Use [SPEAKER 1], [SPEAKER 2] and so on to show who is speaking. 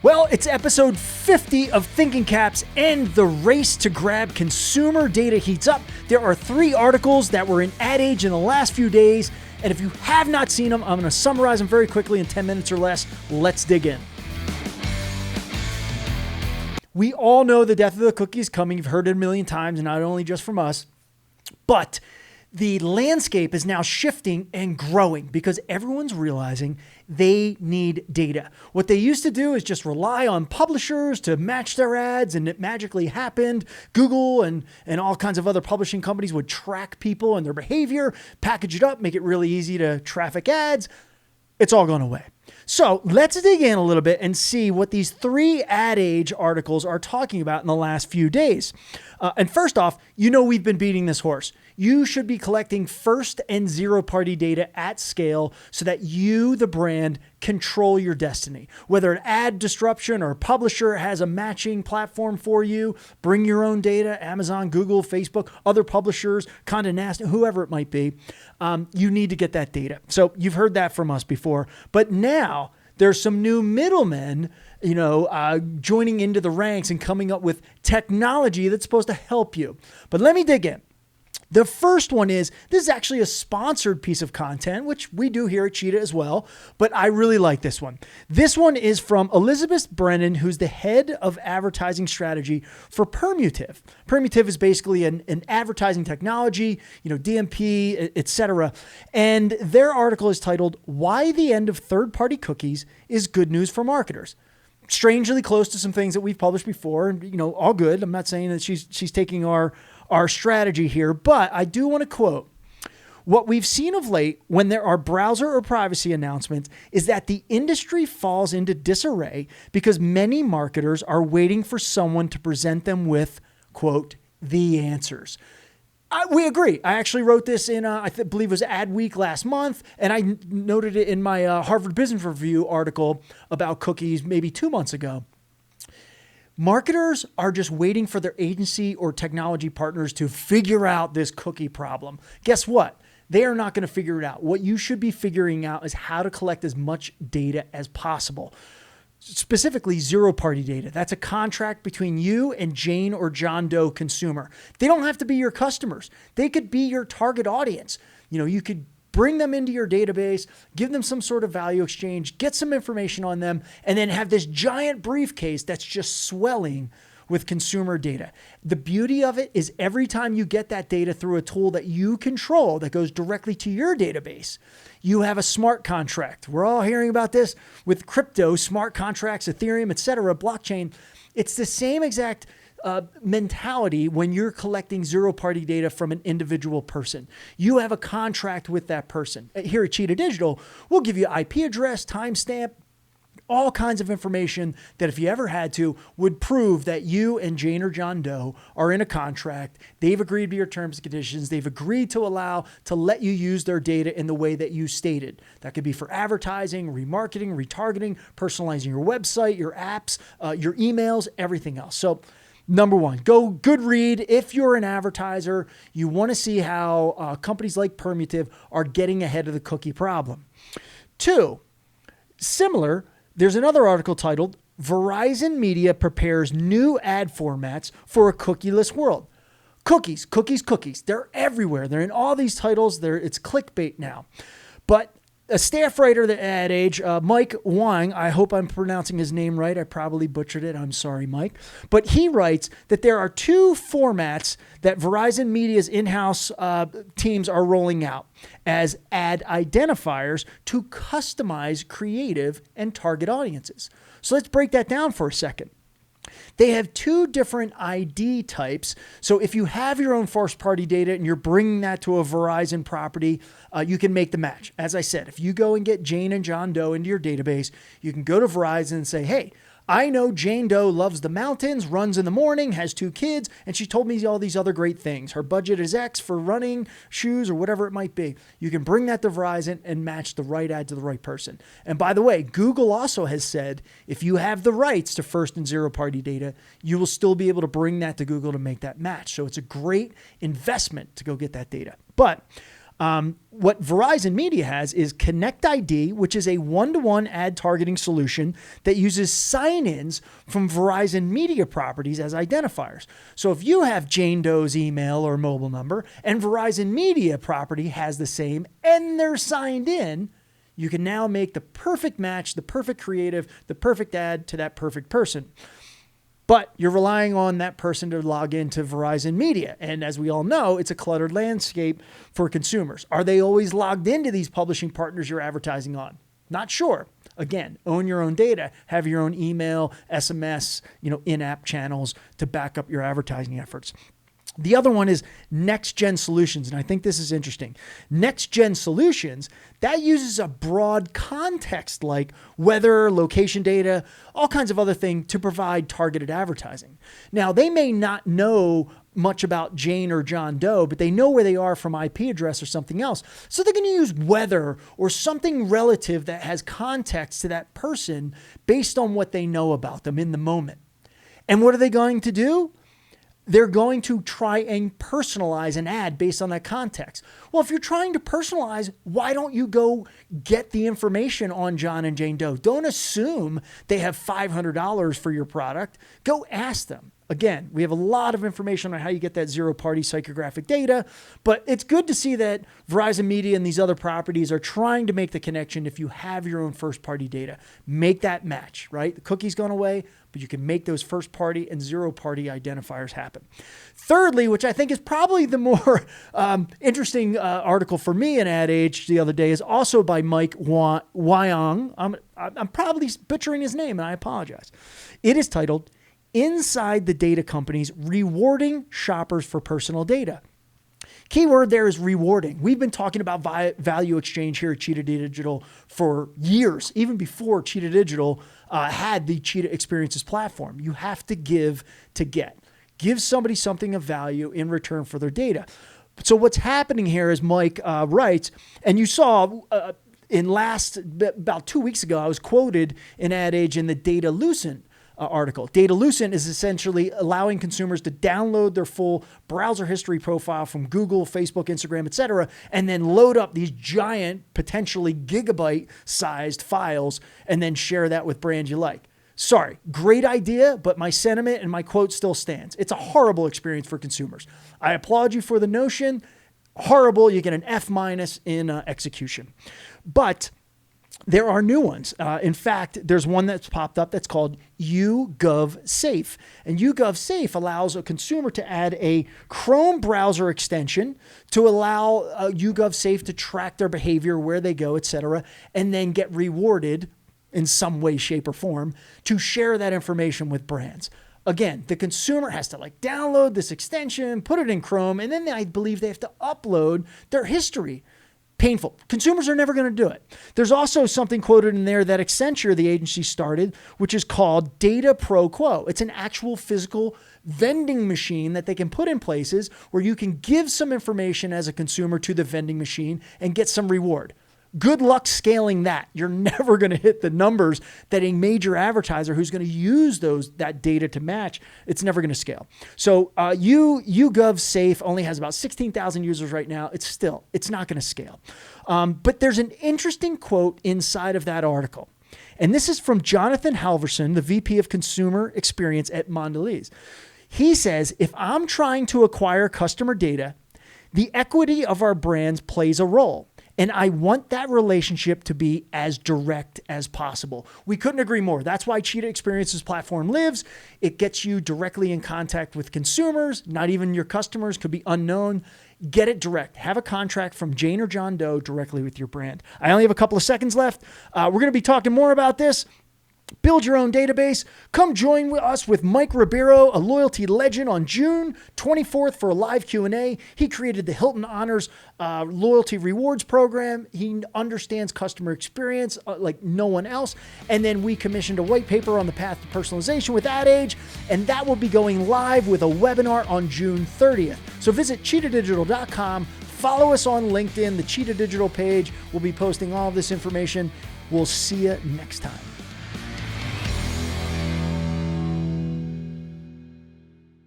[SPEAKER 1] Well, it's episode 50 of Thinking Caps, and the race to grab consumer data heats up. There are 3 articles that were in AdAge in the last few days, and if you have not seen them, I'm going to summarize them very quickly in 10 minutes or less. Let's dig in. We all know the death of the cookie is coming. You've heard it a million times, and not only just from us, but the landscape is now shifting and growing because everyone's realizing they need data. What they used to do is just rely on publishers to match their ads, and it magically happened. Google and all kinds of other publishing companies would track people and their behavior, package it up, make it really easy to traffic ads. It's all gone away. So let's dig in a little bit and see what these 3 AdAge articles are talking about in the last few days. And first off, we've been beating this horse. You should be collecting first and zero-party data at scale so that you, the brand, control your destiny. Whether an ad disruption or a publisher has a matching platform for you, bring your own data, Amazon, Google, Facebook, other publishers, Condé Nast, whoever it might be, you need to get that data. So you've heard that from us before. But now there's some new middlemen joining into the ranks and coming up with technology that's supposed to help you. But let me dig in. The first one is, this is actually a sponsored piece of content, which we do here at CHEETAH as well, but I really like this one. This one is from Elizabeth Brennan, who's the head of advertising strategy for Permutive. Permutive is basically an advertising technology, DMP, etc. And their article is titled, "Why the End of Third-Party Cookies is Good News for Marketers." Strangely close to some things that we've published before, and all good. I'm not saying that she's taking our strategy here, but I do want to quote, "What we've seen of late when there are browser or privacy announcements is that the industry falls into disarray because many marketers are waiting for someone to present them with, quote, the answers." We agree. I actually wrote this in, I believe it was Ad Week last month, and I noted it in my Harvard Business Review article about cookies maybe 2 months ago. Marketers are just waiting for their agency or technology partners to figure out this cookie problem. Guess what? They are not going to figure it out. What you should be figuring out is how to collect as much data as possible. Specifically, zero-party data. That's a contract between you and Jane or John Doe consumer. They don't have to be your customers. They could be your target audience. You could bring them into your database, give them some sort of value exchange, get some information on them, and then have this giant briefcase that's just swelling with consumer data. The beauty of it is every time you get that data through a tool that you control that goes directly to your database, you have a smart contract. We're all hearing about this with crypto, smart contracts, Ethereum, etc., blockchain. It's the same exact mentality when you're collecting zero-party data from an individual person. You have a contract with that person. Here at CHEETAH Digital, we'll give you IP address, timestamp, all kinds of information that if you ever had to would prove that you and Jane or John Doe are in a contract. They've agreed to your terms and conditions. They've agreed to let you use their data in the way that you stated. That could be for advertising, remarketing, retargeting, personalizing your website, your apps, your emails, everything else. So number one, go good read. If you're an advertiser, you want to see how companies like Permutive are getting ahead of the cookie problem. 2, similar, there's another article titled, "Verizon Media Prepares New Ad Formats for a Cookieless World." Cookies, cookies, cookies. They're everywhere. They're in all these titles. It's clickbait now. But a staff writer at AdAge, Mike Wang, I hope I'm pronouncing his name right. I probably butchered it. I'm sorry, Mike. But he writes that there are 2 formats that Verizon Media's in-house teams are rolling out as ad identifiers to customize creative and target audiences. So let's break that down for a second. They have 2 different ID types. So if you have your own first-party data and you're bringing that to a Verizon property, you can make the match. As I said, if you go and get Jane and John Doe into your database, you can go to Verizon and say, "Hey, I know Jane Doe loves the mountains, runs in the morning, has 2 kids, and she told me all these other great things. Her budget is X for running, shoes, or whatever it might be." You can bring that to Verizon and match the right ad to the right person. And by the way, Google also has said if you have the rights to first and zero-party data, you will still be able to bring that to Google to make that match. So it's a great investment to go get that data. But What Verizon Media has is Connect ID, which is a one-to-one ad targeting solution that uses sign-ins from Verizon Media properties as identifiers. So if you have Jane Doe's email or mobile number and Verizon Media property has the same and they're signed in, you can now make the perfect match, the perfect creative, the perfect ad to that perfect person. But you're relying on that person to log into Verizon Media. And as we all know, it's a cluttered landscape for consumers. Are they always logged into these publishing partners you're advertising on? Not sure. Again, own your own data, have your own email, SMS, in-app channels to back up your advertising efforts. The other one is Next Gen Solutions, and I think this is interesting. Next Gen Solutions, that uses a broad context like weather, location data, all kinds of other things to provide targeted advertising. Now, they may not know much about Jane or John Doe, but they know where they are from IP address or something else. So they're going to use weather or something relative that has context to that person based on what they know about them in the moment. And what are they going to do? They're going to try and personalize an ad based on that context. Well, if you're trying to personalize, why don't you go get the information on John and Jane Doe? Don't assume they have $500 for your product. Go ask them. Again, we have a lot of information on how you get that zero-party psychographic data, but it's good to see that Verizon Media and these other properties are trying to make the connection. If you have your own first-party data, make that match, right? The cookie's gone away, but you can make those first-party and zero-party identifiers happen. Thirdly, which I think is probably the more interesting article for me in AdAge the other day, is also by Mike Wyong. I'm probably butchering his name, and I apologize. It is titled, Inside the Data Companies Rewarding Shoppers for Personal Data. Keyword there is rewarding. We've been talking about value exchange here at Cheetah Digital for years, even before Cheetah Digital had the Cheetah Experiences platform. You have to give to get. Give somebody something of value in return for their data. So what's happening here is Mike writes, and you saw about 2 weeks ago, I was quoted in AdAge in the DataLucent article. DataLucent is essentially allowing consumers to download their full browser history profile from Google, Facebook, Instagram, etc., and then load up these giant, potentially gigabyte-sized files and then share that with brands you like. Sorry, great idea, but my sentiment and my quote still stands. It's a horrible experience for consumers. I applaud you for the notion. Horrible, you get an F- in execution. But there are new ones. In fact, there's one that's popped up that's called YouGov Safe. And YouGov Safe allows a consumer to add a Chrome browser extension to allow YouGov Safe to track their behavior, where they go, etc., and then get rewarded in some way, shape, or form to share that information with brands. Again, the consumer has to download this extension, put it in Chrome, and then I believe they have to upload their history. Painful. Consumers are never going to do it. There's also something quoted in there that Accenture, the agency, started, which is called Data Pro Quo. It's an actual physical vending machine that they can put in places where you can give some information as a consumer to the vending machine and get some reward. Good luck scaling that. You're never going to hit the numbers that a major advertiser who's going to use that data to match, it's never going to scale. So YouGov Safe only has about 16,000 users right now. It's not going to scale. But there's an interesting quote inside of that article. And this is from Jonathan Halverson, the VP of Consumer Experience at Mondeléz. He says, if I'm trying to acquire customer data, the equity of our brands plays a role. And I want that relationship to be as direct as possible. We couldn't agree more. That's why Cheetah Experiences platform lives. It gets you directly in contact with consumers, not even your customers, could be unknown. Get it direct. Have a contract from Jane or John Doe directly with your brand. I only have a couple of seconds left. We're going to be talking more about this. Build your own database. Come join us with Mike Ribeiro, a loyalty legend, on June 24th for a live Q&A. He created the Hilton Honors loyalty rewards program. He understands customer experience like no one else. And then we commissioned a white paper on the path to personalization with AdAge, and that will be going live with a webinar on June 30th. So visit cheetahdigital.com. Follow us on LinkedIn, the Cheetah Digital page. We'll be posting all of this information. We'll see you next time.